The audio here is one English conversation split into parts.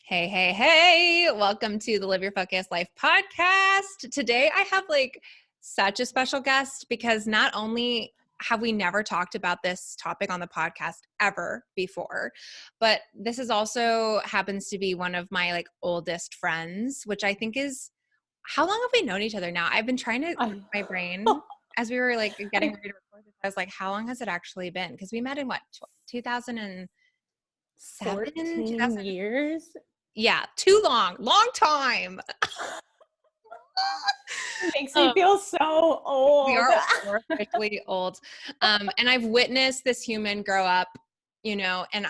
Hey, hey, hey, welcome to the Live Your Focused Life podcast. Today I have such a special guest because not only have we never talked about this topic on the podcast ever before, but this is also happens to be one of my oldest friends, which I think is, how long have we known each other now? I've been trying to, my brain, as we were getting ready to record this, I was like, how long has it actually been? Because we met in 2007, 14 years? Yeah, too long time. Makes me feel so old. We're officially old. And I've witnessed this human grow up, and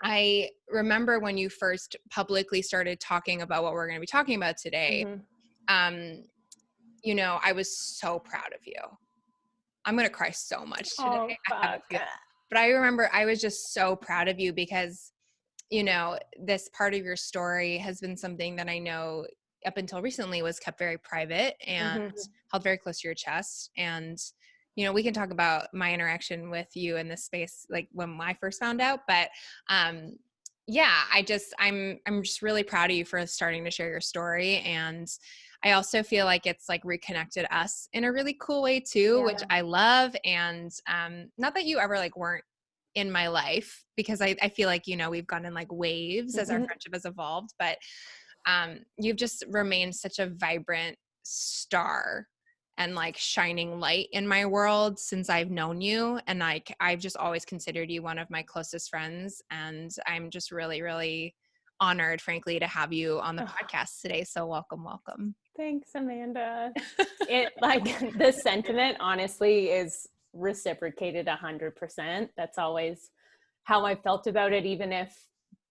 I remember when you first publicly started talking about what we're going to be talking about today. Mm-hmm. I was so proud of you. I'm going to cry so much today. But I remember I was just so proud of you because this part of your story has been something that I know up until recently was kept very private and held very close to your chest. And, we can talk about my interaction with you in this space, when I first found out, but, I'm just really proud of you for starting to share your story. And I also feel like it's reconnected us in a really cool way too, which I love. And, not that you ever weren't in my life, because I feel we've gone in waves as our friendship has evolved, but you've just remained such a vibrant star and shining light in my world since I've known you. And I've just always considered you one of my closest friends. And I'm just really, really honored, frankly, to have you on the podcast today. So welcome. Thanks, Amanda. The sentiment honestly is reciprocated 100%. That's always how I felt about it, even if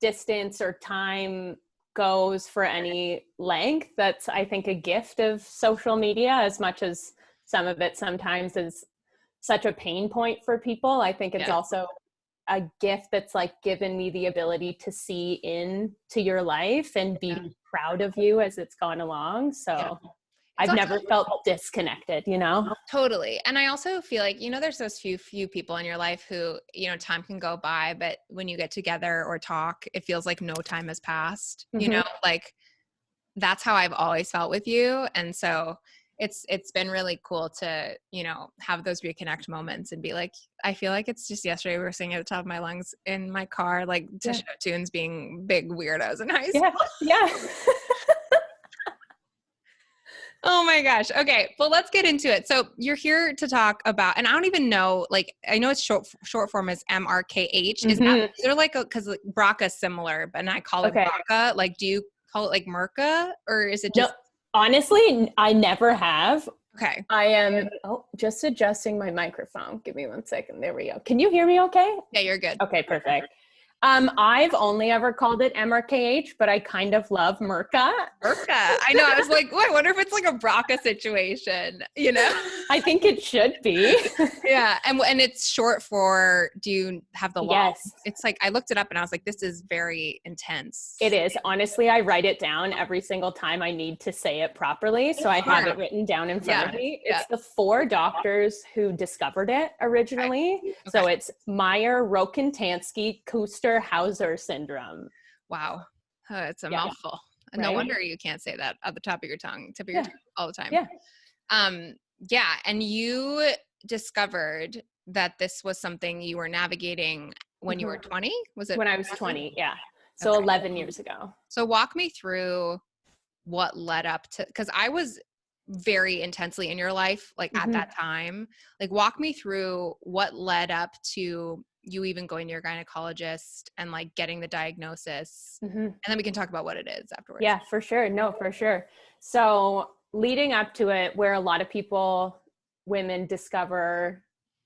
distance or time goes for any length. That's, I think, a gift of social media, as much as some of it sometimes is such a pain point for people. I think it's also a gift that's given me the ability to see into your life and be proud of you as it's gone along. So I've never felt disconnected, Totally. And I also feel there's those few people in your life who, time can go by, but when you get together or talk, it feels like no time has passed, that's how I've always felt with you. And so it's been really cool to, have those reconnect moments and be I feel like it's just yesterday we were singing at the top of my lungs in my car, to show tunes, being big weirdos in high school. Yeah. Oh my gosh. Okay. Well, let's get into it. So you're here to talk about, and I don't even know, I know it's short form is MRKH. Is that, cause BRCA is similar, but I call it BRCA. Do you call it Mrkh, or is it just? No, honestly, I never have. Okay. I am just adjusting my microphone. Give me 1 second. There we go. Can you hear me okay? Yeah, you're good. Okay, perfect. I've only ever called it MRKH, but I kind of love Mrkh. I know. I was like, I wonder if it's a BRCA situation, I think it should be. Yeah. And it's short for, do you have the law? Yes. It's I looked it up and I was like, this is very intense. It is. Honestly, I write it down every single time I need to say it properly. So I have it written down in front of me. It's the 4 doctors who discovered it originally. Okay. So it's Meyer, Rokintansky, Kuster, Hauser syndrome. Wow. It's a mouthful. Right? No wonder you can't say that at the top of your tongue, all the time. Yeah. And you discovered that this was something you were navigating when you were 20? Was it? When I was 20. Yeah. So 11 years ago. So walk me through what led up to, because I was very intensely in your life, at that time, walk me through what led up to you even going to your gynecologist and getting the diagnosis. And then we can talk about what it is afterwards. Yeah, for sure. No, for sure. So leading up to it, where a lot of women discover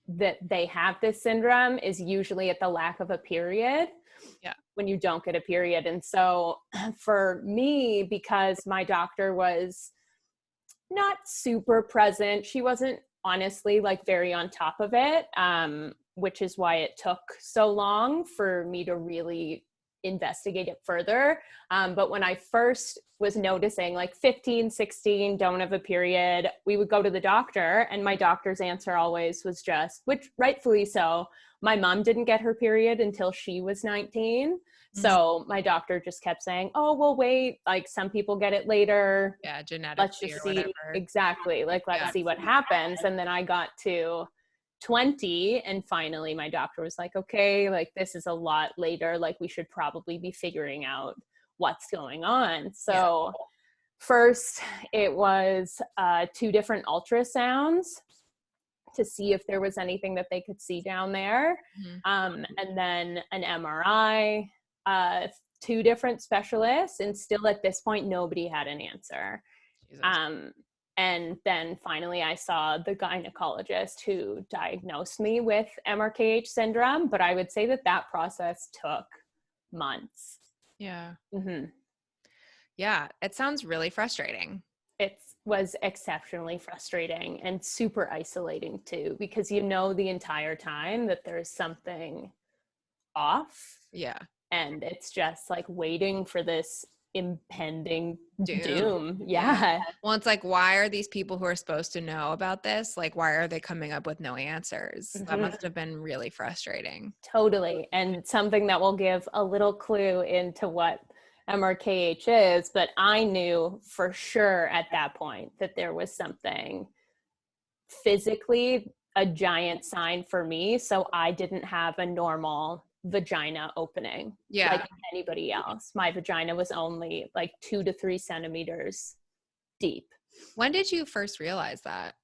that they have this syndrome is usually at the lack of a period. Yeah. When you don't get a period. And so for me, because my doctor was not super present, she wasn't honestly very on top of it, which is why it took so long for me to really investigate it further. But when I first was noticing like 15, 16, don't have a period, we would go to the doctor, and my doctor's answer always was just, which rightfully so, my mom didn't get her period until she was 19. So my doctor just kept saying, oh, we'll wait. Like some people get it later. Yeah, genetically let's just or see. whatever. Exactly. Like, let's see what happens. And then I got to 20 and finally my doctor was like, okay, like this is a lot later. Like we should probably be figuring out what's going on. So first it was 2 different ultrasounds to see if there was anything that they could see down there. And then an MRI, 2 different specialists, and still at this point, nobody had an answer. And then finally I saw the gynecologist who diagnosed me with Mrkh syndrome, but I would say that process took months. Yeah. Yeah. It sounds really frustrating. It was exceptionally frustrating and super isolating too, because you know the entire time that there's something off. Yeah. And it's just like waiting for this impending doom. Yeah. Well, it's like, why are these people who are supposed to know about this, like, why are they coming up with no answers? That must have been really frustrating. Totally. And something that will give a little clue into what Mrkh is, but I knew for sure at that point that there was something physically a giant sign for me, so I didn't have a normal vagina opening like anybody else. My vagina was only like 2 to 3 centimeters deep. When did you first realize that?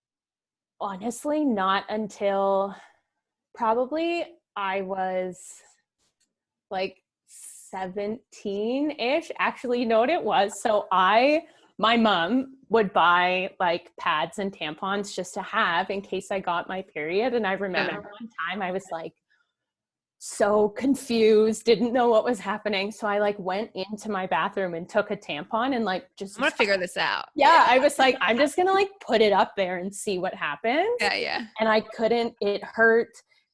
Honestly, not until probably I was like 17-ish. Actually, you know what it was? So my mom would buy like pads and tampons just to have in case I got my period. And I remember one time I was like so confused, didn't know what was happening. So I like went into my bathroom and took a tampon and like just I'm gonna figure this out. Yeah, I was like, I'm just gonna like put it up there and see what happens. Yeah. And I couldn't, it hurt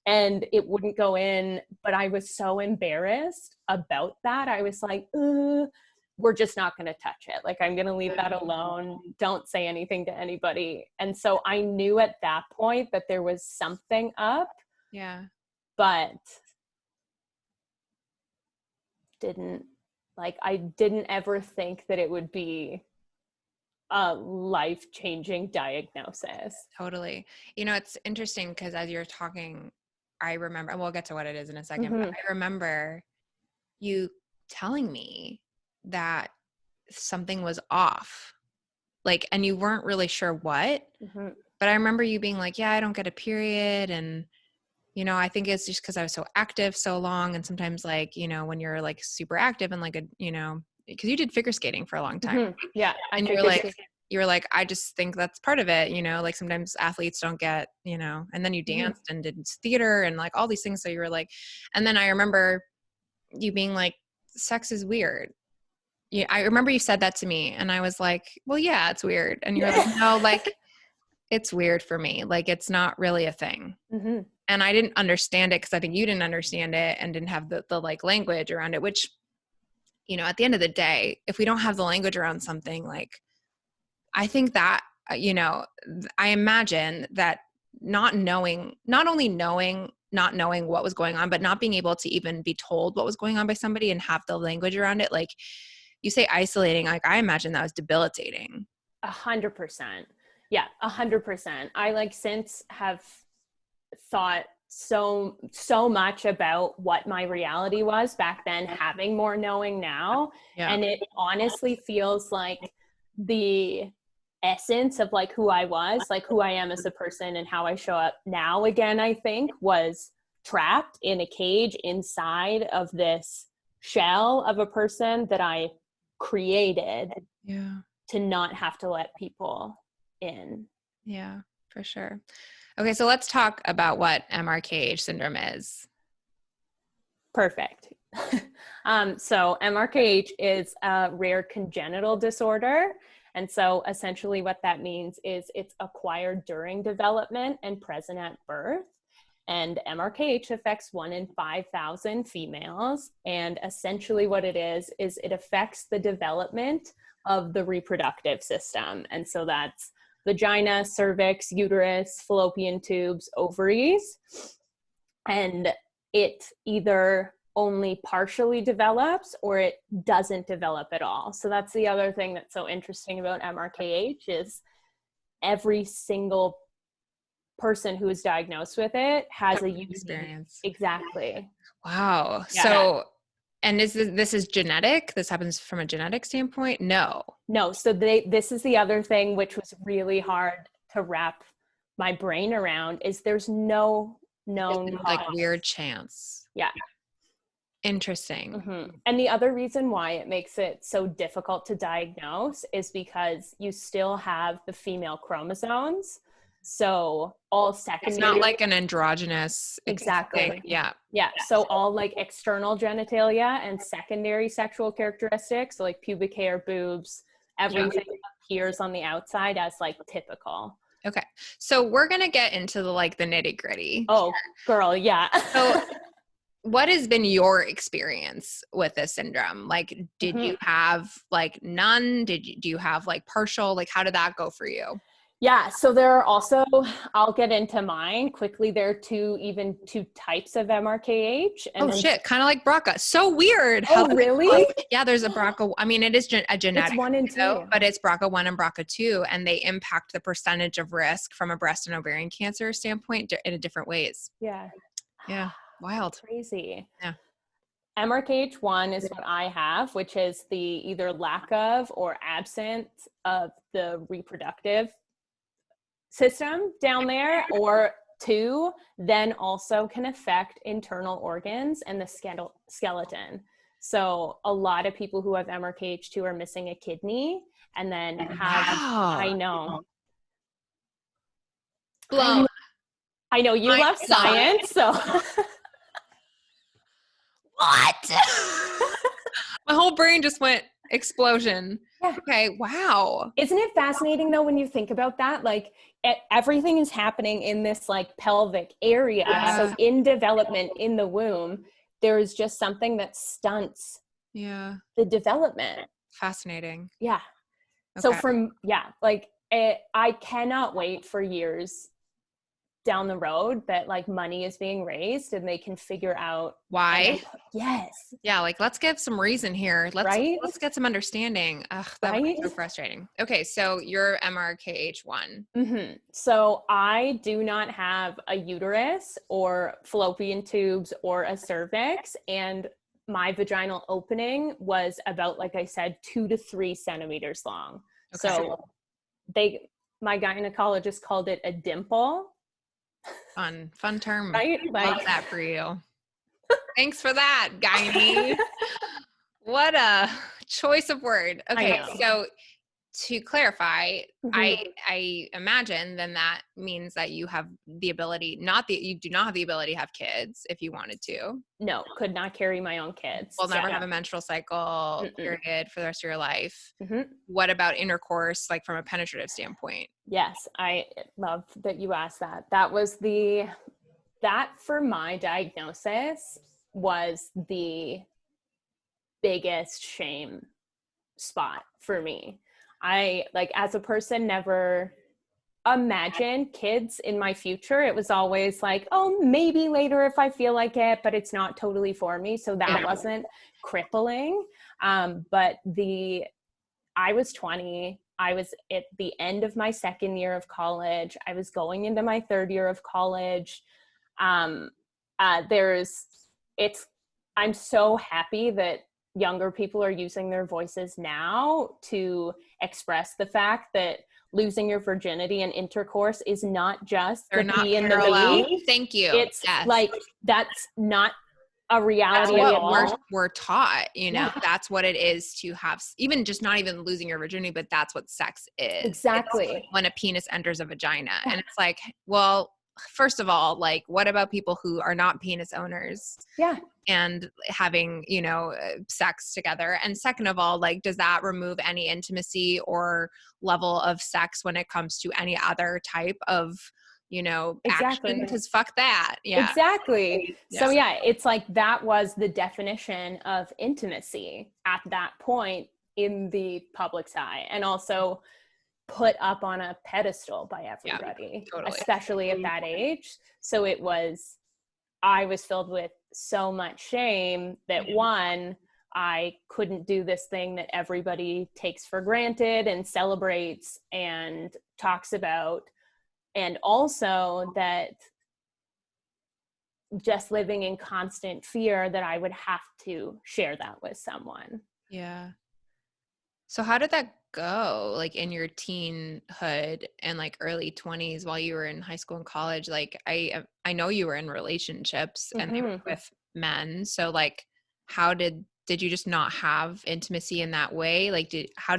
and it wouldn't go in, but I was so embarrassed about that. I was like, we're just not gonna touch it. Like I'm gonna leave that alone. Don't say anything to anybody. And so I knew at that point that there was something up. Yeah. But I didn't ever think that it would be a life-changing diagnosis. Totally. You know, it's interesting because as you're talking, I remember, and we'll get to what it is in a second, but I remember you telling me that something was off, like, and you weren't really sure what, but I remember you being like, yeah, I don't get a period. And you know, I think it's just because I was so active so long. And sometimes like, you know, when you're like super active and like a, you know, because you did figure skating for a long time. Yeah. And you were like, I just think that's part of it. You know, like sometimes athletes don't get, you know, and then you danced and did theater and like all these things. So you were like, and then I remember you being like, sex is weird. Yeah. I remember you said that to me and I was like, well, yeah, it's weird. And you're like, no, like it's weird for me. Like it's not really a thing. And I didn't understand it because I think you didn't understand it and didn't have the like language around it, which, you know, at the end of the day, if we don't have the language around something, like, I think that, you know, I imagine that not only knowing what was going on, but not being able to even be told what was going on by somebody and have the language around it. Like you say isolating, like I imagine that was debilitating. 100%. Yeah, 100%. I like since have thought so much about what my reality was back then, having more knowing now. And it honestly feels like the essence of like who I was, like who I am as a person and how I show up now again, I think was trapped in a cage inside of this shell of a person that I created to not have to let people in. Yeah, for sure. Okay, so let's talk about what Mrkh syndrome is. Perfect. So Mrkh is a rare congenital disorder. And so essentially what that means is it's acquired during development and present at birth. and MRKH affects 1 in 5,000 females. And essentially what it is it affects the development of the reproductive system. And so that's vagina, cervix, uterus, fallopian tubes, ovaries. And it either only partially develops or it doesn't develop at all. So that's the other thing that's so interesting about MRKH is every single person who is diagnosed with it has a unique experience. Exactly. Wow. Yeah. So, and this is genetic? This happens from a genetic standpoint? No. So this is the other thing, which was really hard to wrap my brain around, is there's no known like weird chance. Yeah. Interesting. Mm-hmm. And the other reason why it makes it so difficult to diagnose is because you still have the female chromosomes. So all secondary. It's not like an androgynous. Exactly. Yeah. Yeah. So all like external genitalia and secondary sexual characteristics, so like pubic hair, boobs, everything appears on the outside as like typical. Okay. So we're going to get into the nitty gritty. Oh, girl. Yeah. So what has been your experience with this syndrome? Like, did you have none? Do you have partial? How did that go for you? Yeah. So there are also, I'll get into mine quickly. There are two types of MRKH. And shit. Kind of like BRCA. So weird. Oh, really? Yeah. There's a BRCA. I mean, it is a genetic. It's 1 and 2. But it's BRCA1 and BRCA2, and they impact the percentage of risk from a breast and ovarian cancer standpoint in different ways. Yeah. Yeah. Wild. Crazy. Yeah. MRKH1 is what I have, which is the either lack of or absence of the reproductive system down there, or 2, then also can affect internal organs and the skeleton. So a lot of people who have MRKH2 are missing a kidney and then I know. Blown. I know you love science, so. What? My whole brain just went explosion. Yeah. Okay. Wow. Isn't it fascinating though, when you think about that? Everything is happening in this pelvic area. Yeah. So in development in the womb, there is just something that stunts the development. Fascinating. Yeah. Okay. So I cannot wait for years down the road that money is being raised and they can figure out why. Yes. Yeah. Let's get some reason here. Let's get some understanding. Ugh, that was so frustrating. Okay. So you're MRKH1. Mm-hmm. So I do not have a uterus or fallopian tubes or a cervix, and my vaginal opening was about, like I said, 2 to 3 centimeters long. Okay. So my gynecologist called it a dimple. Fun term. Right? Love that for you. Thanks for that, gynae. What a choice of word. Okay, so to clarify, I imagine then that means that you have the ability, you do not have the ability to have kids if you wanted to. No, could not carry my own kids. Will never have a menstrual cycle period for the rest of your life. What about intercourse, from a penetrative standpoint? Yes, I love that you asked that. That for my diagnosis was the biggest shame spot for me. I as a person never imagined kids in my future. It was always oh, maybe later if I feel like it, but it's not totally for me. So that wasn't crippling. But I was 20. I was at the end of my second year of college. I was going into my third year of college. I'm so happy that younger people are using their voices now to express the fact that losing your virginity and intercourse is not just the pee in the V. Thank you. It's that's not a reality at all. What we're taught, that's what it is to have, even just not even losing your virginity, but that's what sex is. Exactly. It's when a penis enters a vagina. Yeah. And it's well, first of all, what about people who are not penis owners? Yeah. And having, sex together? And second of all, does that remove any intimacy or level of sex when it comes to any other type of Exactly. action, because fuck that. Yeah. Exactly. Yeah. So yeah, it's like that was the definition of intimacy at that point in the public's eye, and also put up on a pedestal by everybody, totally. especially at that age. So I was filled with so much shame that one, I couldn't do this thing that everybody takes for granted and celebrates and talks about. And also that just living in constant fear that I would have to share that with someone. Yeah. So how did that go, like in your teenhood and like early 20s while you were in high school and college? Like I know you were in relationships and they were with men. So like did you just not have intimacy in that way? Like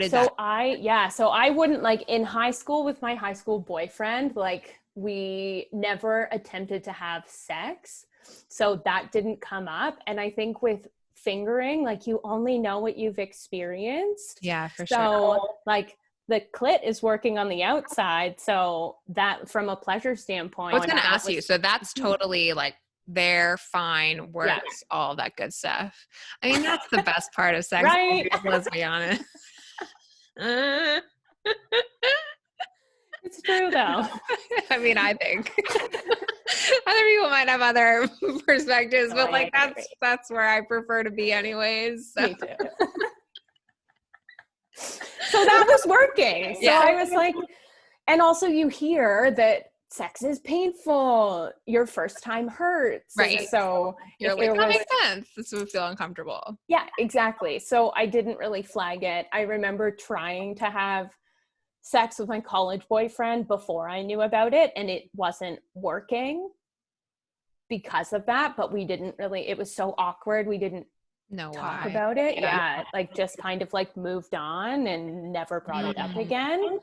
So I wouldn't, like in high school with my high school boyfriend, like we never attempted to have sex. So that didn't come up. And I think with fingering, like you only know what you've experienced. Yeah, for sure. So like the clit is working on the outside. So that from a pleasure standpoint. I was going to ask you. So that's totally like they're fine, works, all that good stuff. I mean, that's the best part of sex. Right? Let's be honest. It's true though. I mean, I think other people might have other perspectives, but like that's where I prefer to be anyways. So. Me too. So that was working. So I was like, and also you hear that sex is painful. Your first time hurts. Right. So you're like, that makes sense. This would feel uncomfortable. Yeah, exactly. So I didn't really flag it. I remember trying to have sex with my college boyfriend before I knew about it, and it wasn't working because of that, but we didn't really, it was so awkward. We didn't talk about it. Yeah. Like just kind of like moved on and never brought it up again.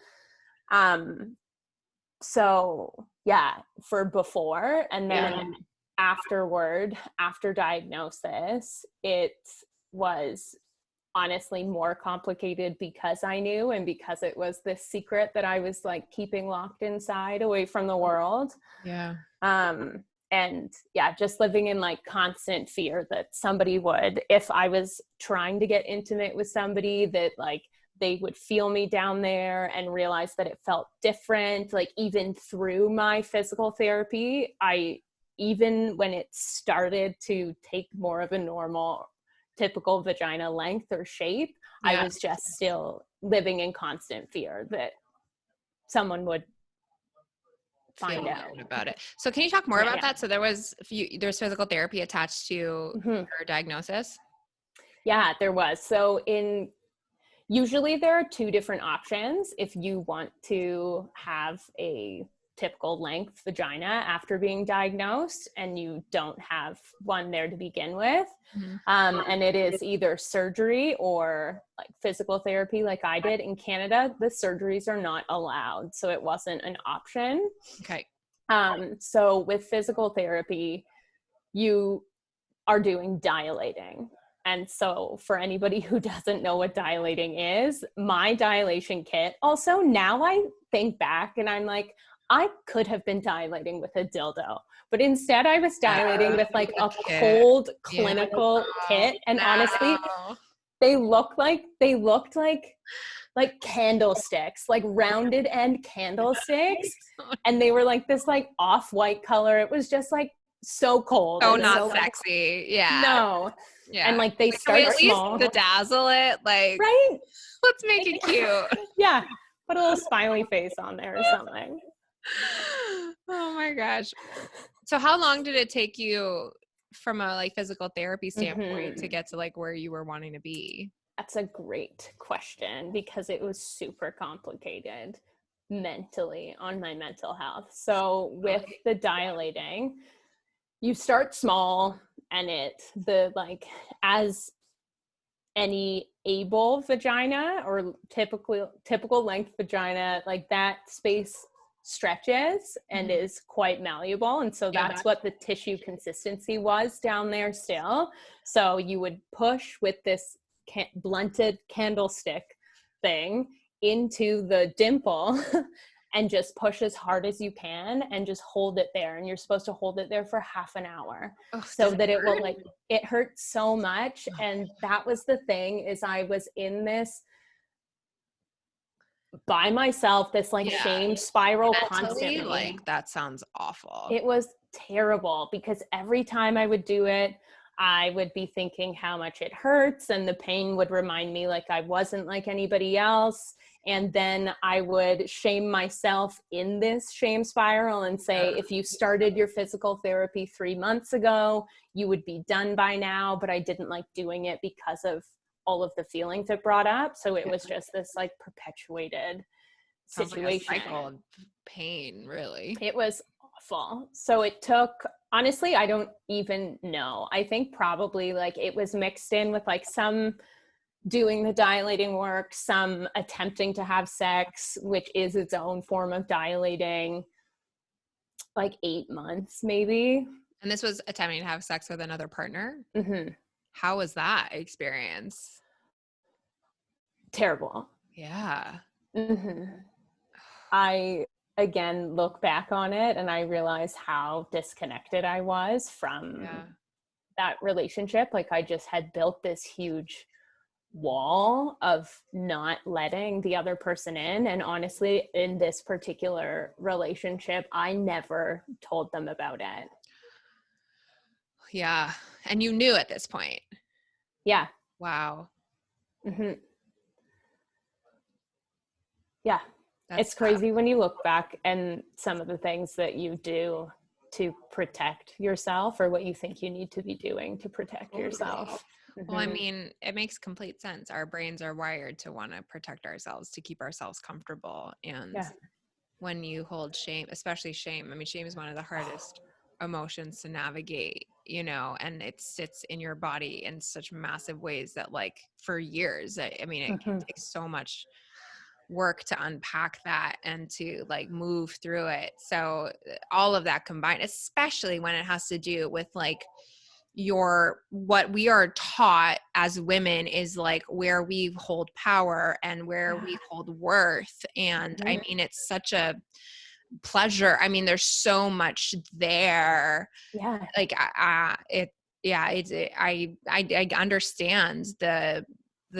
So yeah, for before, and then afterward, after diagnosis, it was honestly more complicated because I knew, and because it was this secret that I was like keeping locked inside away from the world. Yeah. And yeah, just living in like constant fear that somebody would, if I was trying to get intimate with somebody, that like they would feel me down there and realize that it felt different. Like even through my physical therapy, even when it started to take more of a normal, typical vagina length or shape, I was just still living in constant fear that someone would find out about it. So can you talk more about that? So there's physical therapy attached to your diagnosis? Yeah, there was. So usually there are two different options if you want to have a typical length vagina after being diagnosed and you don't have one there to begin with. And it is either surgery or like physical therapy like I did. In Canada, the surgeries are not allowed, so it wasn't an option. Okay. So with physical therapy, you are doing dilating. And so for anybody who doesn't know what dilating is, my dilation kit, also now I think back and I'm like, I could have been dilating with a dildo, but instead I was dilating with like a cold clinical kit. And honestly, they looked like candlesticks, like rounded end candlesticks. And they were like this like off-white color. It was just like so cold. Oh, not sexy. Yeah. No. Yeah. And like they start small. At least bedazzle it. Like, right? Let's make it cute. Yeah. Put a little smiley face on there or something. Oh my gosh. So how long did it take you from a like physical therapy standpoint to get to like where you were wanting to be? That's a great question because it was super complicated mentally on my mental health. So with the dilating, you start small and as any able vagina or typical length vagina, like that space stretches and is quite malleable. And so that's what the tissue consistency was down there still. So you would push with this blunted candlestick thing into the dimple and just push as hard as you can and just hold it there. And you're supposed to hold it there for half an hour so that it will like, it hurts so much. And that was the thing, is I was in this by myself, this like shame spiral constantly. Like that sounds awful. It was terrible because every time I would do it, I would be thinking how much it hurts, and the pain would remind me like I wasn't like anybody else. And then I would shame myself in this shame spiral and say, if you started your physical therapy 3 months ago, you would be done by now. But I didn't like doing it because of all of the feelings it brought up. So it was just this like perpetuated situation. Like a cycle of pain, really. It was awful. So it took, honestly, I don't even know. I think probably like it was mixed in with like some doing the dilating work, some attempting to have sex, which is its own form of dilating, like 8 months maybe. And this was attempting to have sex with another partner? Mm-hmm. How was that experience? Terrible. Yeah. Mm-hmm. I, again, look back on it and I realize how disconnected I was from that relationship. Like I just had built this huge wall of not letting the other person in. And honestly, in this particular relationship, I never told them about it. Yeah. And you knew at this point. Yeah. Wow. Mm-hmm. Yeah. That's it's crazy when you look back and some of the things that you do to protect yourself, or what you think you need to be doing to protect yourself. Mm-hmm. Well, I mean, it makes complete sense. Our brains are wired to want to protect ourselves, to keep ourselves comfortable. And when you hold shame, especially shame, I mean, shame is one of the hardest emotions to navigate, you know, and it sits in your body in such massive ways that like for years, I mean, it can take so much work to unpack that and to like move through it. So all of that combined, especially when it has to do with like what we are taught as women is like where we hold power and where we hold worth. And I mean, it's such a pleasure. I mean, there's so much there. Yeah. Like I understand the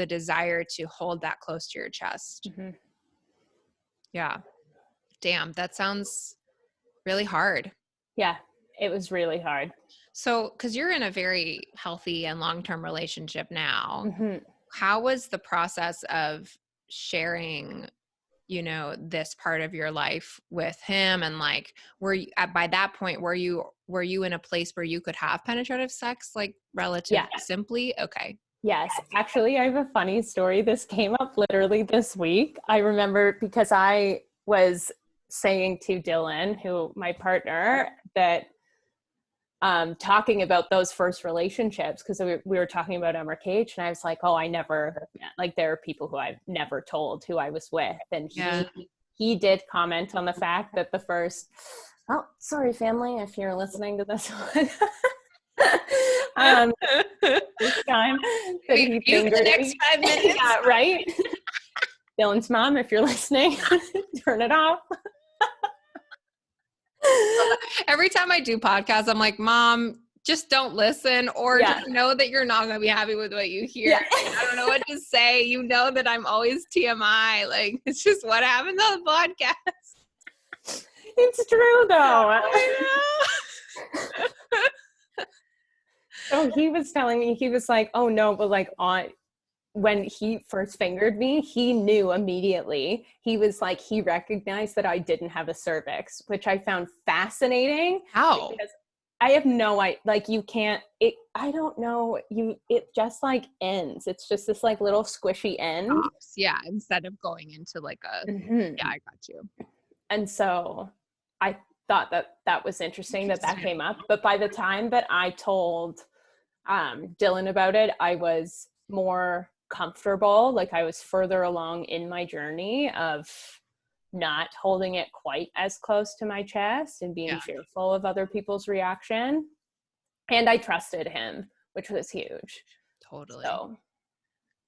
desire to hold that close to your chest. Mm-hmm. Yeah. Damn, that sounds really hard. Yeah, it was really hard. So, because you're in a very healthy and long-term relationship now, how was the process of sharing, you know, this part of your life with him? And like, were you by that point, were you in a place where you could have penetrative sex, like relatively simply? Okay. Yes. Actually, I have a funny story. This came up literally this week. I remember because I was saying to Dylan, who my partner, that talking about those first relationships, because we were talking about Mrkh, and I was like, oh, I never, like there are people who I've never told who I was with. And he did comment on the fact that the first, oh, sorry, family, if you're listening to this one. This time that he fingered the next 5 minutes. Yeah, right. Dylan's mom, if you're listening, turn it off. Every time I do podcasts, I'm like, Mom, just don't listen, or just know that you're not going to be happy with what you hear. Yeah. I don't know what to say. You know that I'm always TMI. Like, it's just what happens on the podcast. It's true, though. I know. So he was telling me, he was like, oh no, but like when he first fingered me, he knew immediately. He was like, he recognized that I didn't have a cervix, which I found fascinating. How? Because I have no idea, like you can't, I don't know, it just like ends. It's just this like little squishy end. Yeah, instead of going into like a, yeah, I got you. And so I thought that was interesting that came up. But by the time that I told Dylan about it, I was more comfortable. Like I was further along in my journey of not holding it quite as close to my chest and being fearful of other people's reaction. And I trusted him, which was huge. Totally. So,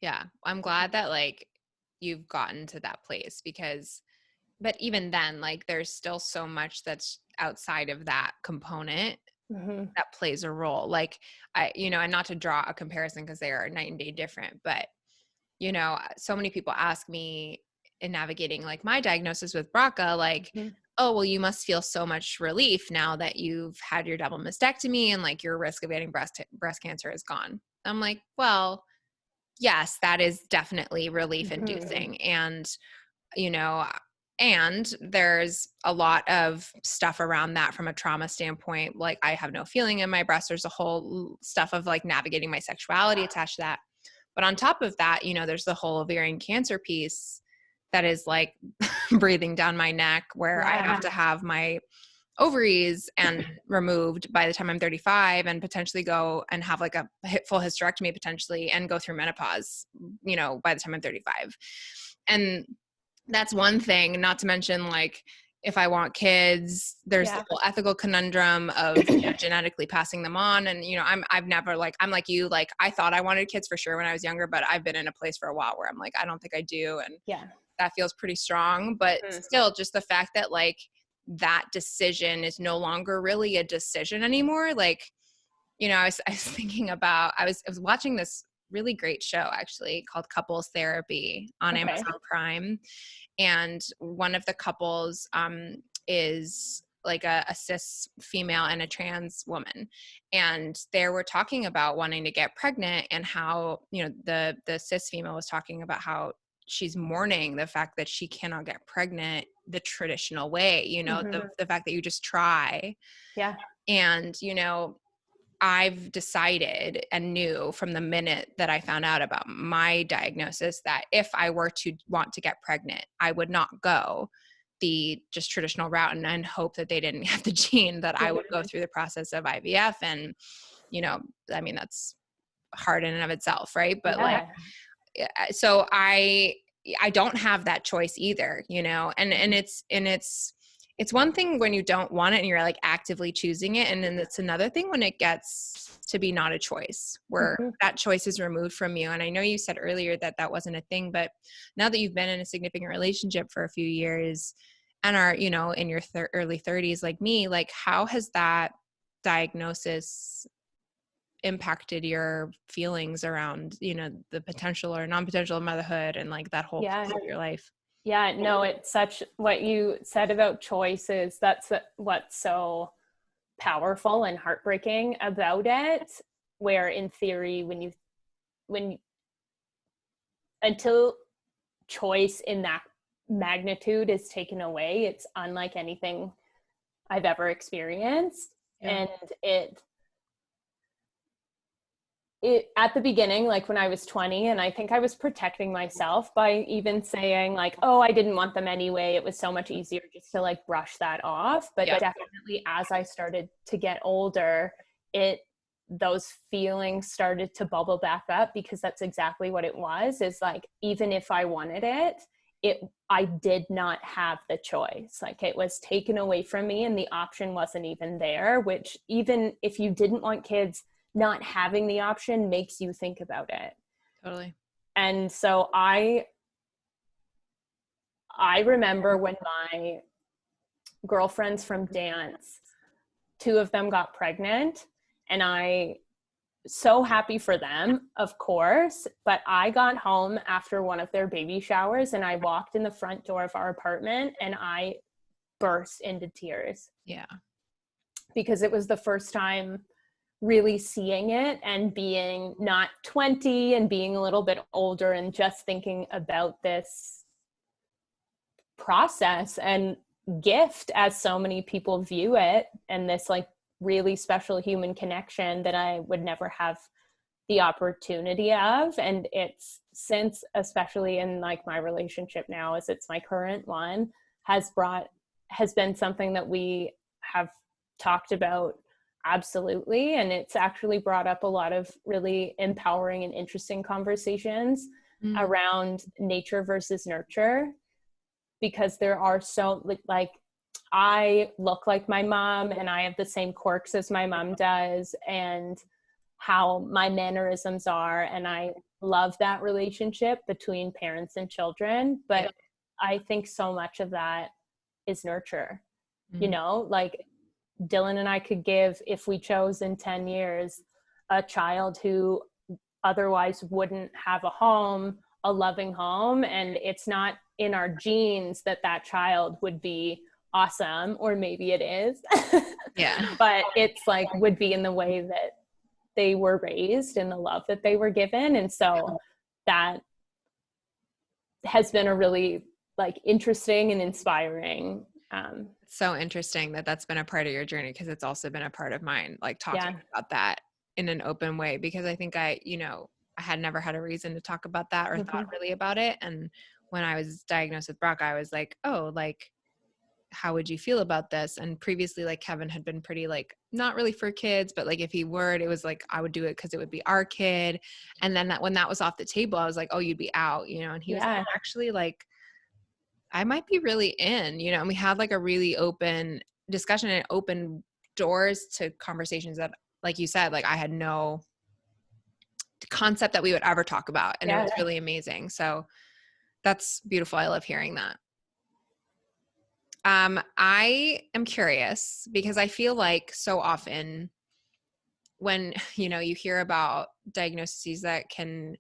yeah, I'm glad that like you've gotten to that place, because but even then, like, there's still so much that's outside of that component that plays a role. Like, and not to draw a comparison because they are night and day different, but, so many people ask me in navigating like my diagnosis with BRCA, like, oh, well, you must feel so much relief now that you've had your double mastectomy and like your risk of getting breast cancer is gone. I'm like, well, yes, that is definitely relief inducing. And, you know, and there's a lot of stuff around that from a trauma standpoint. Like, I have no feeling in my breast. There's a whole stuff of like navigating my sexuality attached to that. But on top of that, there's the whole ovarian cancer piece that is like breathing down my neck, where I have to have my ovaries and removed by the time I'm 35 and potentially go and have like a full hysterectomy potentially and go through menopause, by the time I'm 35. And that's one thing, not to mention like, if I want kids, there's the whole ethical conundrum of genetically passing them on. And, I'm never like, I'm like you, like I thought I wanted kids for sure when I was younger, but I've been in a place for a while where I'm like, I don't think I do. And that feels pretty strong, but still just the fact that like that decision is no longer really a decision anymore. Like, I was thinking about, I was watching this really great show actually called Couples Therapy on Amazon Prime. And one of the couples is like a cis female and a trans woman. And they were talking about wanting to get pregnant and how, the cis female was talking about how she's mourning the fact that she cannot get pregnant the traditional way, the fact that you just try. Yeah. And, I've decided and knew from the minute that I found out about my diagnosis that if I were to want to get pregnant, I would not go the just traditional route and hope that they didn't have the gene, that I would go through the process of IVF. And, I mean, that's hard in and of itself. Right. But like, so I don't have that choice either, and it's one thing when you don't want it and you're like actively choosing it. And then it's another thing when it gets to be not a choice, where that choice is removed from you. And I know you said earlier that that wasn't a thing, but now that you've been in a significant relationship for a few years and are, in your early 30s like me, like how has that diagnosis impacted your feelings around, the potential or non-potential of motherhood and like that whole part of your life? Yeah, no, it's such what you said about choices. That's what's so powerful and heartbreaking about it, where in theory, until choice in that magnitude is taken away, it's unlike anything I've ever experienced. And it at the beginning, like when I was 20, and I think I was protecting myself by even saying like, oh, I didn't want them anyway. It was so much easier just to like brush that off. But definitely as I started to get older, those feelings started to bubble back up, because that's exactly what it was, is like, even if I wanted it, I did not have the choice. Like it was taken away from me and the option wasn't even there, which even if you didn't want kids, not having the option makes you think about it. Totally. And so I remember when my girlfriends from dance, 2 of them got pregnant, and I so happy for them, of course, but I got home after one of their baby showers and I walked in the front door of our apartment and I burst into tears. Yeah. Because it was the first time really seeing it and being not 20 and being a little bit older and just thinking about this process and gift as so many people view it, and this like really special human connection that I would never have the opportunity of. And it's since, especially in like my relationship now, as it's my current one, has been something that we have talked about. Absolutely. And it's actually brought up a lot of really empowering and interesting conversations around nature versus nurture, because there are so like I look like my mom and I have the same quirks as my mom does and how my mannerisms are. And I love that relationship between parents and children, but I think so much of that is nurture, Mm-hmm. you know, like Dylan and I could give, if we chose in 10 years, a child who otherwise wouldn't have a home, a loving home. And it's not in our genes that that child would be awesome, or maybe it is. Yeah. But it's like, would be in the way that they were raised and the love that they were given. And so that has been a really like interesting and inspiring. So interesting that that's been a part of your journey, because it's also been a part of mine, like talking about that in an open way, because I think I had never had a reason to talk about that or thought really about it. And when I was diagnosed with Mrkh, I was like, oh, like, how would you feel about this? And previously, like, Kevin had been pretty like, not really for kids, but like if he were, it was like, I would do it because it would be our kid. And then when that was off the table, I was like, oh, you'd be out, and he was like, actually, like, I might be really in, and we had like a really open discussion and open doors to conversations that, like you said, like I had no concept that we would ever talk about. And it was really amazing. So that's beautiful. I love hearing that. I am curious because I feel like so often when, you hear about diagnoses that can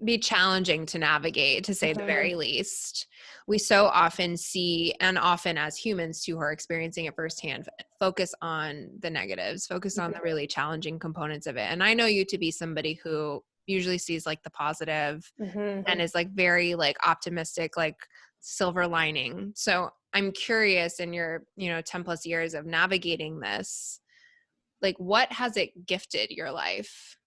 be challenging to navigate, to say the very least, we so often see, and often as humans too who are experiencing it firsthand, focus on the negatives, focus on the really challenging components of it. And I know you to be somebody who usually sees like the positive and is like very like optimistic, like silver lining. So I'm curious, in your 10 plus years of navigating this, like what has it gifted your life?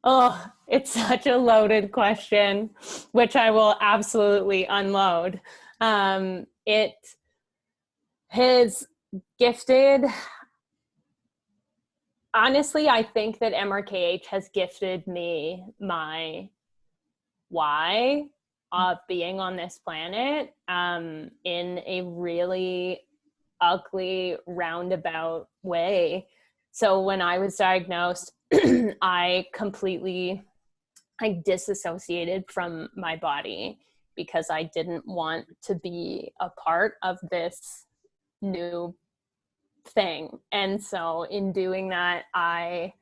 Oh, it's such a loaded question, which I will absolutely unload. It has gifted, honestly, I think that Mrkh has gifted me my why of being on this planet, in a really ugly, roundabout way. So when I was diagnosed, I disassociated from my body because I didn't want to be a part of this new thing. And so in doing that, I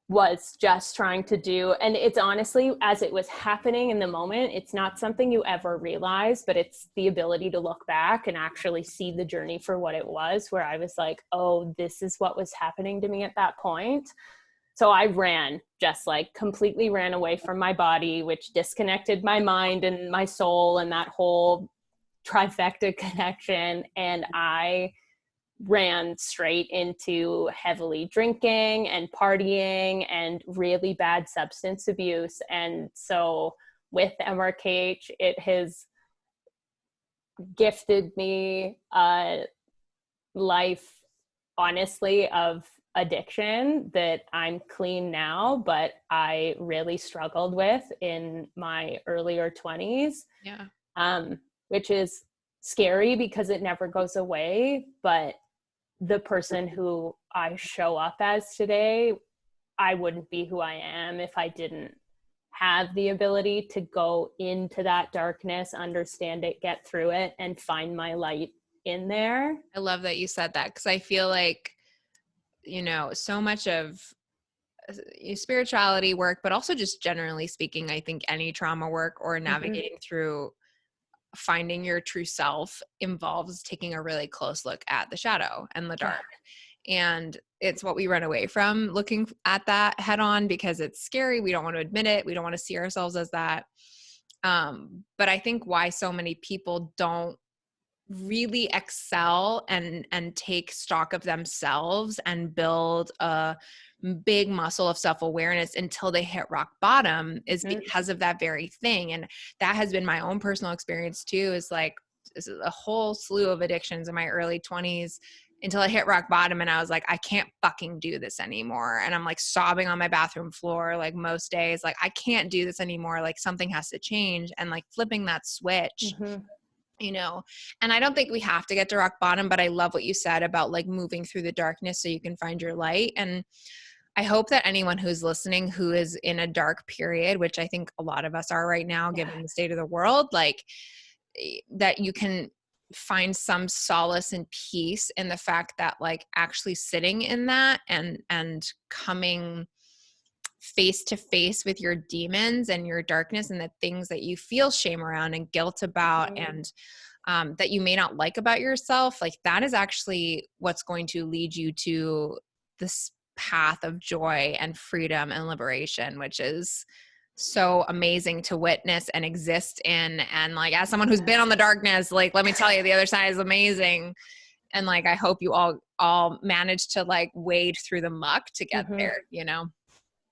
was just trying to do, and it's honestly, as it was happening in the moment, it's not something you ever realize, but it's the ability to look back and actually see the journey for what it was, where I was like, oh, this is what was happening to me at that point. So I just like completely ran away from my body, which disconnected my mind and my soul and that whole trifecta connection. And I ran straight into heavily drinking and partying and really bad substance abuse. And so with Mrkh, it has gifted me a life, honestly, of addiction that I'm clean now, but I really struggled with in my earlier 20s. Which is scary because it never goes away. But the person who I show up as today, I wouldn't be who I am if I didn't have the ability to go into that darkness, understand it, get through it, and find my light in there. I love that you said that, because I feel like, so much of spirituality work, but also just generally speaking, I think any trauma work or navigating through finding your true self involves taking a really close look at the shadow and the dark. And it's what we run away from, looking at that head on, because it's scary. We don't want to admit it. We don't want to see ourselves as that. But I think why so many people don't really excel and take stock of themselves and build a big muscle of self-awareness until they hit rock bottom is because of that very thing. And that has been my own personal experience too, is like a whole slew of addictions in my early 20s until I hit rock bottom and I was like, I can't fucking do this anymore. And I'm like sobbing on my bathroom floor, like most days, like I can't do this anymore. Like something has to change. And like flipping that switch, and I don't think we have to get to rock bottom, but I love what you said about like moving through the darkness so you can find your light. And I hope that anyone who's listening who is in a dark period, which I think a lot of us are right now, given the state of the world, like that you can find some solace and peace in the fact that like actually sitting in that and coming face to face with your demons and your darkness and the things that you feel shame around and guilt about and that you may not like about yourself, like that is actually what's going to lead you to this path of joy and freedom and liberation, which is so amazing to witness and exist in. And like, as someone who's been on the darkness, like, let me tell you, the other side is amazing. And like, I hope you all manage to like wade through the muck to get there, you know?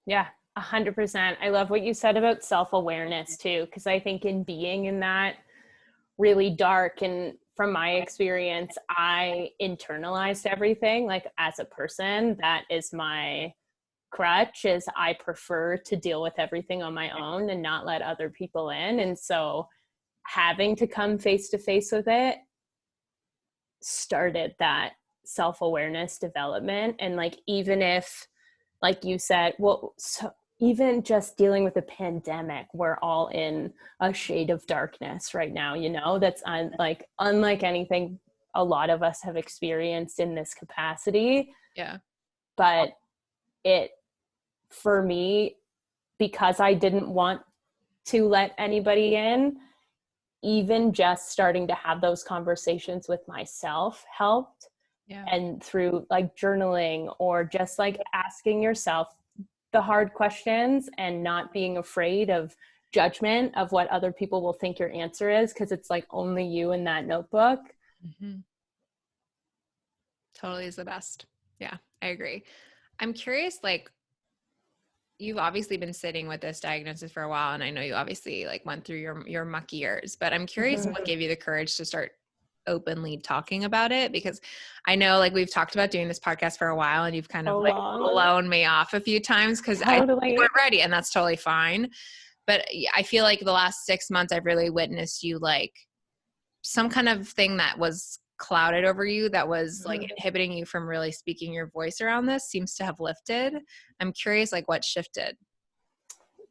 Yeah, 100%. I love what you said about self-awareness too, because I think in being in that really dark, and from my experience, I internalized everything. Like as a person, that is my crutch, is I prefer to deal with everything on my own and not let other people in. And so having to come face to face with it started that self-awareness development. And like, even if, like you said, well, so even just dealing with a pandemic, we're all in a shade of darkness right now, you know, that's unlike anything a lot of us have experienced in this capacity. Yeah. But it, for me, because I didn't want to let anybody in, even just starting to have those conversations with myself helped. Yeah. And through like journaling or just like asking yourself the hard questions and not being afraid of judgment of what other people will think your answer is, because it's like only you in that notebook. Totally is the best. Yeah, I agree. I'm curious, like, you've obviously been sitting with this diagnosis for a while, and I know you obviously like went through your muck years, but I'm curious what gave you the courage to start openly talking about it, because I know like we've talked about doing this podcast for a while and you've kind of like blown me off a few times because I weren't ready, and that's totally fine. But I feel like the last 6 months I've really witnessed you like some kind of thing that was clouded over you that was like inhibiting you from really speaking your voice around this seems to have lifted. I'm curious like what shifted.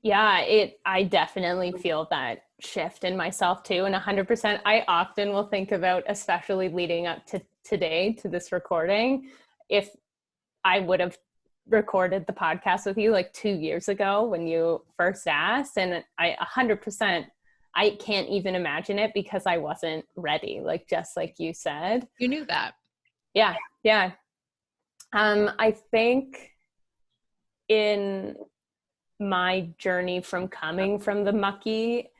Yeah, I definitely feel that shift in myself too. And 100%, I often will think about, especially leading up to today, to this recording, if I would have recorded the podcast with you like 2 years ago when you first asked, and I 100%, I can't even imagine it because I wasn't ready, like just like you said. You knew that. Yeah. Yeah. I think in my journey from coming from the mucky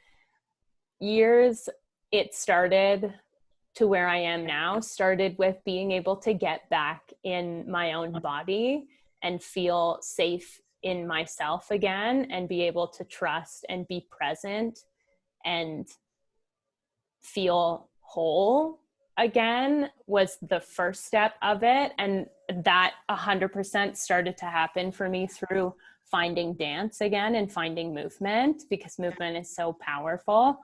years, it started to where I am now, started with being able to get back in my own body and feel safe in myself again, and be able to trust and be present and feel whole again was the first step of it. And that 100% started to happen for me through finding dance again and finding movement, because movement is so powerful.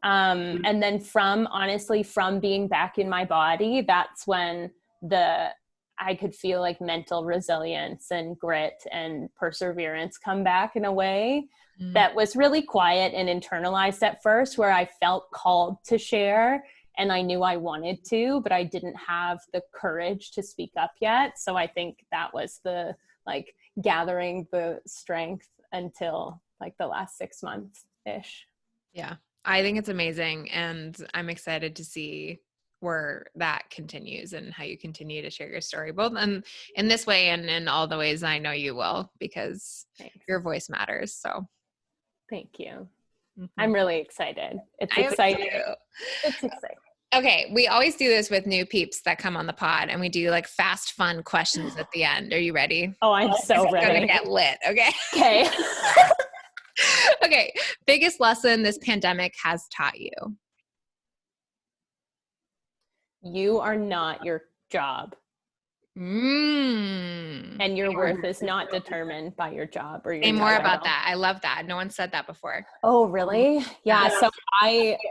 And then from being back in my body, that's when I could feel like mental resilience and grit and perseverance come back in a way that was really quiet and internalized at first, where I felt called to share and I knew I wanted to, but I didn't have the courage to speak up yet. So I think that was the like gathering the strength until like the last 6 months-ish. Yeah, I think it's amazing. And I'm excited to see where that continues and how you continue to share your story, both in this way and in all the ways I know you will, because your voice matters. So thank you. I'm really excited. It's exciting. It's exciting. Okay, we always do this with new peeps that come on the pod, and we do like fast, fun questions at the end. Are you ready? Oh, I'm so ready. It's gonna get lit. Okay. Okay. Okay. Biggest lesson this pandemic has taught you? You are not your job. And and your worth is not determined by your job or your Say more title. about that. I love that. No one said that before. Oh, really? Yeah. So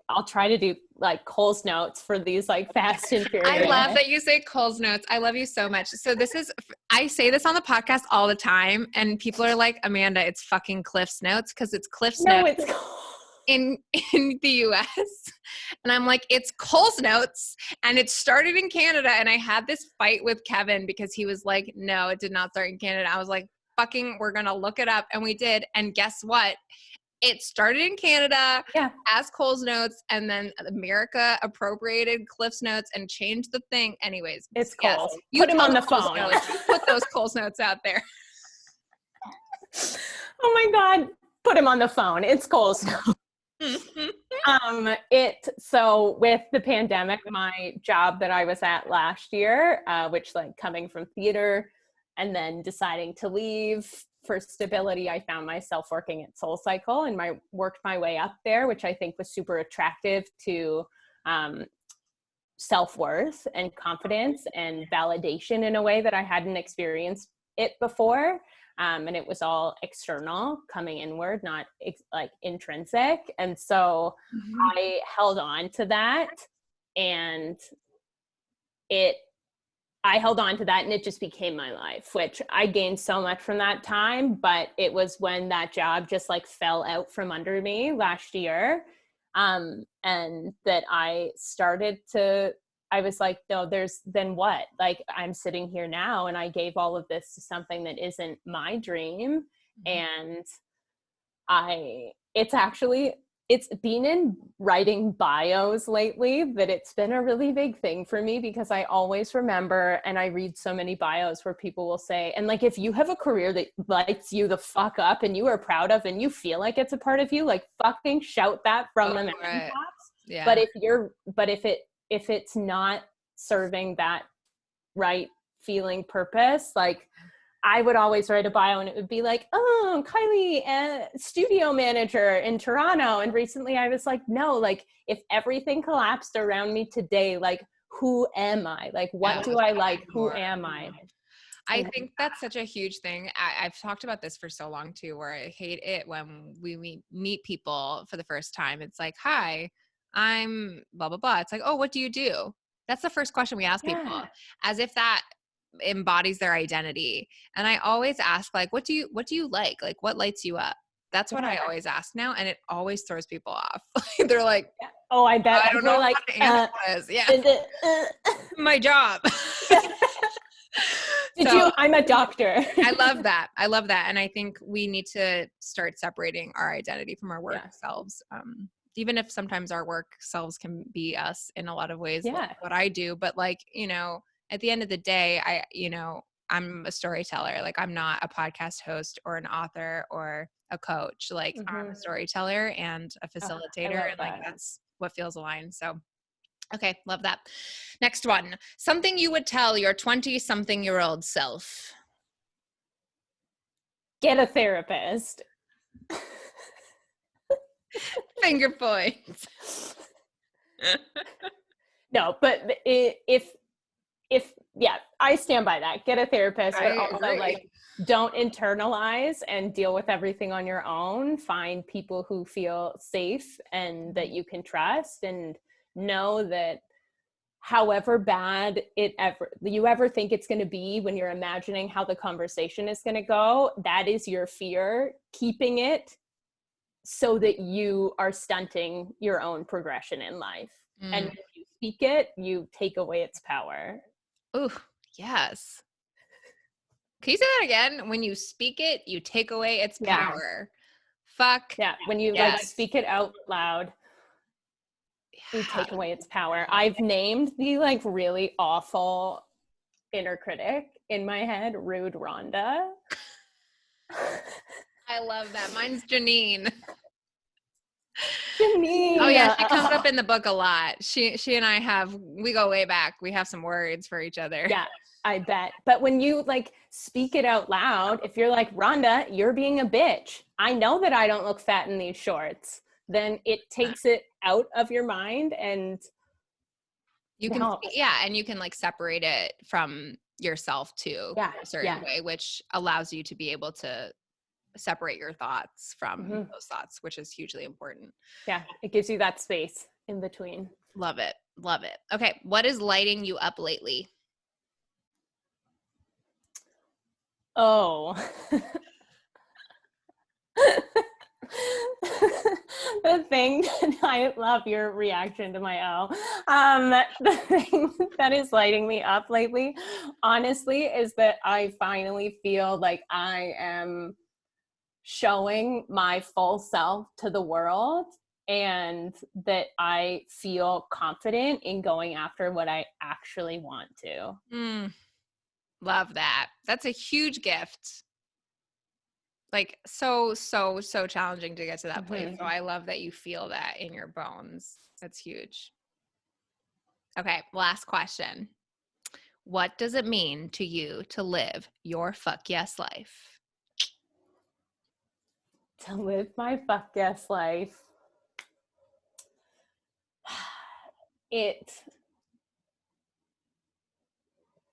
I'll try to do like Cole's notes for these like fast and furious. I love that you say Cole's notes. I love you so much. So I say this on the podcast all the time, and people are like, Amanda, it's fucking Cliff's notes, because it's Cliff's notes. It's in the US. And I'm like, it's Cole's notes, and it started in Canada. And I had this fight with Kevin because he was like, no, it did not start in Canada. I was like, fucking, we're going to look it up. And we did. And guess what? It started in Canada as Cole's notes, and then Mrkh appropriated Cliff's notes and changed the thing. Anyways, it's Cole. You put him on the phone. Put those Cole's notes out there. Oh my God. Put him on the phone. It's Cole's notes. So with the pandemic, my job that I was at last year, which like coming from theater and then deciding to leave for stability, I found myself working at SoulCycle, and worked my way up there, which I think was super attractive to self-worth and confidence and validation in a way that I hadn't experienced it before. And it was all external, coming inward, not like intrinsic. And so I held on to that, and I held on to that, and it just became my life, which I gained so much from that time. But it was when that job just like fell out from under me last year. And that I was like, no, then what? Like, I'm sitting here now, and I gave all of this to something that isn't my dream. And it's been in writing bios lately that it's been a really big thing for me, because I always remember, and I read so many bios where people will say, and like, if you have a career that lights you the fuck up and you are proud of and you feel like it's a part of you, like fucking shout that from the mountaintops. Yeah. But if it's not serving that right feeling purpose, like I would always write a bio and it would be like, oh, Kylie, studio manager in Toronto. And recently I was like, no, like if everything collapsed around me today, like who am I? Like, what do I like? Who am I? I think that's such a huge thing. I've talked about this for so long too, where I hate it when we meet people for the first time. It's like, hi, I'm blah, blah, blah. It's like, oh, what do you do? That's the first question we ask people, as if that embodies their identity. And I always ask, like, what do you like? Like, what lights you up? That's what I always ask now. And it always throws people off. They're like, oh, I bet. I don't know like, what answer is. Yeah. My job. I'm a doctor. I love that. And I think we need to start separating our identity from our work selves. Even if sometimes our work selves can be us in a lot of ways, like what I do, but like, at the end of the day, I'm a storyteller. Like, I'm not a podcast host or an author or a coach. Like, I'm a storyteller and a facilitator, and like that's what feels aligned. So, okay, love that. Next one. Something you would tell your 20-something-year-old self. Get a therapist. Finger points. No, but if I stand by that. Get a therapist, but also like don't internalize and deal with everything on your own. Find people who feel safe and that you can trust, and know that however bad you ever think it's going to be when you're imagining how the conversation is going to go, that is your fear keeping it so that you are stunting your own progression in life. And if you speak it, you take away its power. Ooh, yes. Can you say that again? When you speak it, you take away its power. Fuck. Yeah. When you like speak it out loud, you take away its power. I've named the like really awful inner critic in my head, Rude Rhonda. I love that. Mine's Janine. Janine. Oh yeah, she comes up in the book a lot. She and I we go way back. We have some words for each other. Yeah, I bet. But when you like speak it out loud, if you're like, Rhonda, you're being a bitch. I know that I don't look fat in these shorts. Then it takes it out of your mind, and you can and you can like separate it from yourself too Yeah. in a certain way, which allows you to be able to separate your thoughts from those thoughts, which is hugely important. Yeah. It gives you that space in between. Love it. Love it. Okay. What is lighting you up lately? Oh. The thing, I love your reaction to my the thing that is lighting me up lately, honestly, is that I finally feel like I am showing my full self to the world, and that I feel confident in going after what I actually want to. Love that. That's a huge gift. Like so challenging to get to that place. So I love that you feel that in your bones. That's huge. Okay, last question. What does it mean to you to live your fuck yes life? To live my fuck yes life. It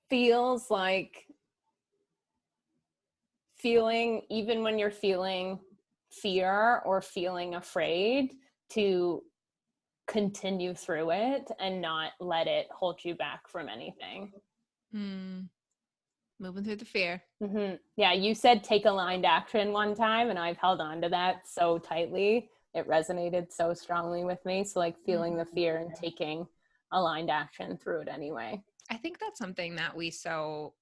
feels like feeling, even when you're feeling fear or feeling afraid, to continue through it and not let it hold you back from anything. Moving through the fear. Yeah, you said take aligned action one time, and I've held on to that so tightly. It resonated so strongly with me. So like feeling the fear and taking aligned action through it anyway. I think that's something that we so,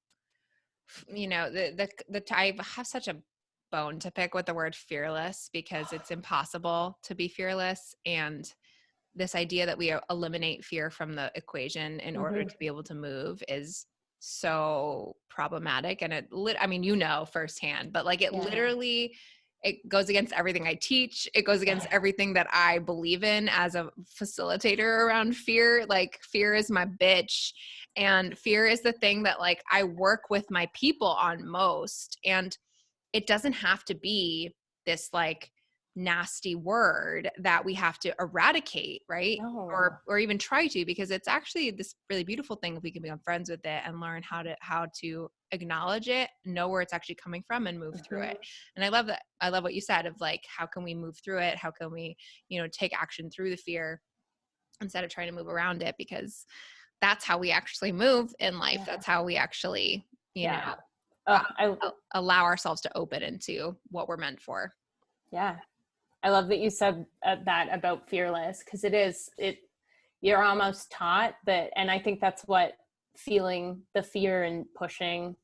I have such a bone to pick with the word fearless, because it's impossible to be fearless. And this idea that we eliminate fear from the equation in order to be able to move is so problematic. And firsthand, but like literally, it goes against everything I teach. It goes against everything that I believe in as a facilitator around fear. Like fear is my bitch. And fear is the thing that like I work with my people on most. And it doesn't have to be this like nasty word that we have to eradicate, right? No. Or even try to, because it's actually this really beautiful thing if we can become friends with it and learn how to acknowledge it, know where it's actually coming from, and move through it. And I love that. I love what you said of like, how can we move through it? How can we, take action through the fear instead of trying to move around it? Because that's how we actually move in life. That's how we actually, allow ourselves to open into what we're meant for. Yeah. I love that you said that about fearless, because you're almost taught that. And I think that's what feeling the fear and pushing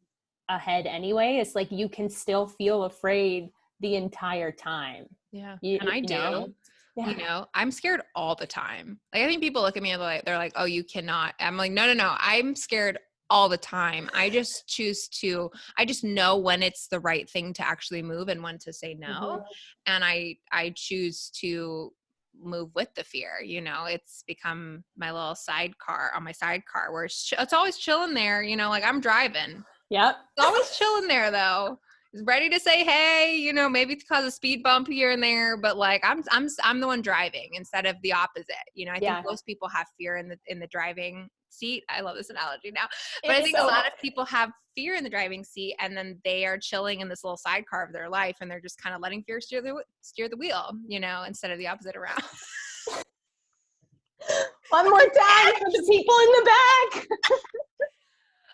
ahead anyway is like, you can still feel afraid the entire time. Yeah. And I do. I'm scared all the time. Like, I think people look at me and they're like, oh, you cannot. I'm like, no. I'm scared all the time. I just know when it's the right thing to actually move and when to say no. And I choose to move with the fear. It's become my little sidecar where it's always chilling there, like I'm driving. Yep. It's always chilling there though. Ready to say hey, maybe to cause a speed bump here and there, but like I'm the one driving instead of the opposite. I think most people have fear in the driving seat. I love this analogy now, but I think a lot of people have fear in the driving seat, and then they are chilling in this little sidecar of their life, and they're just kind of letting fear steer the wheel, instead of the opposite around. One more time for the people in the back.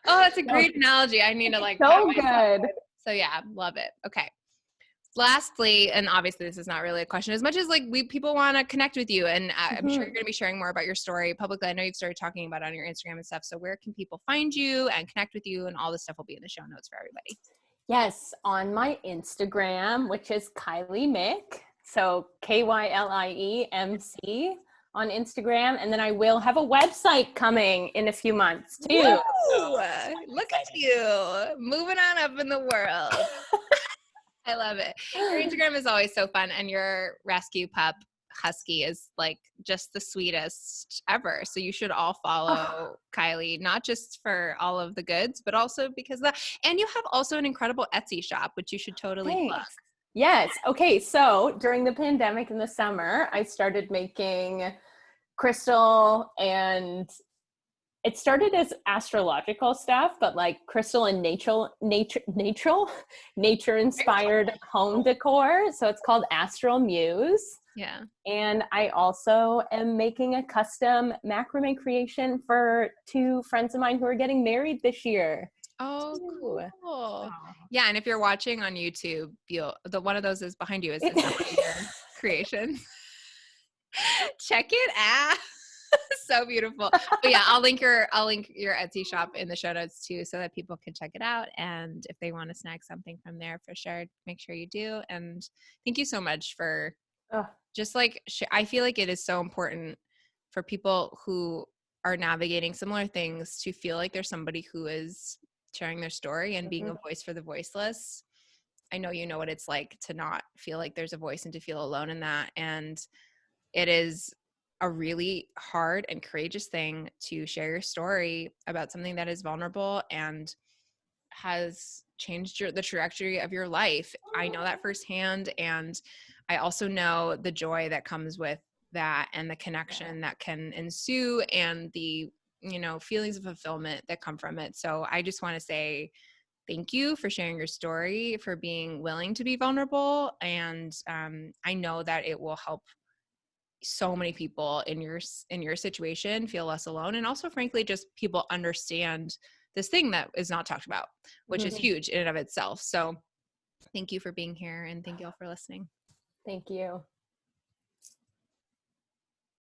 Oh, that's a great analogy. I need to like. So good. So yeah, love it. Okay. Lastly, and obviously this is not really a question as much as like people want to connect with you, and I'm sure you're going to be sharing more about your story publicly. I know you've started talking about it on your Instagram and stuff. So where can people find you and connect with you? And all this stuff will be in the show notes for everybody. Yes, on my Instagram, which is Kylie Mrkh. So KYLIEMC on Instagram. And then I will have a website coming in a few months too. Woo! Look at you moving on up in the world. I love it. Your Instagram is always so fun, and your rescue pup husky is like just the sweetest ever. So you should all follow Kylie, not just for all of the goods, but also because and you have also an incredible Etsy shop, which you should totally plug. Yes. Okay. So during the pandemic in the summer, I started making crystal and it started as astrological stuff, but like crystal and nature inspired home decor. So it's called Astral Muse. Yeah. And I also am making a custom macrame creation for 2 friends of mine who are getting married this year. Oh, cool. Oh. Yeah, and if you're watching on YouTube, one of those is behind you is your creation. Check it out. So beautiful. But yeah, I'll link your Etsy shop in the show notes too, so that people can check it out. And if they want to snag something from there, for sure, make sure you do. And thank you so much for just like, I feel like it is so important for people who are navigating similar things to feel like there's somebody who is sharing their story and being a voice for the voiceless. I know you know what it's like to not feel like there's a voice and to feel alone in that. And it is a really hard and courageous thing to share your story about something that is vulnerable and has changed the trajectory of your life. I know that firsthand. And I also know the joy that comes with that and the connection that can ensue and the, feelings of fulfillment that come from it. So I just want to say thank you for sharing your story, for being willing to be vulnerable. And I know that it will help so many people in your situation feel less alone, and also frankly just people understand this thing that is not talked about, which is huge in and of itself. So thank you for being here, and thank you all for listening. Thank you.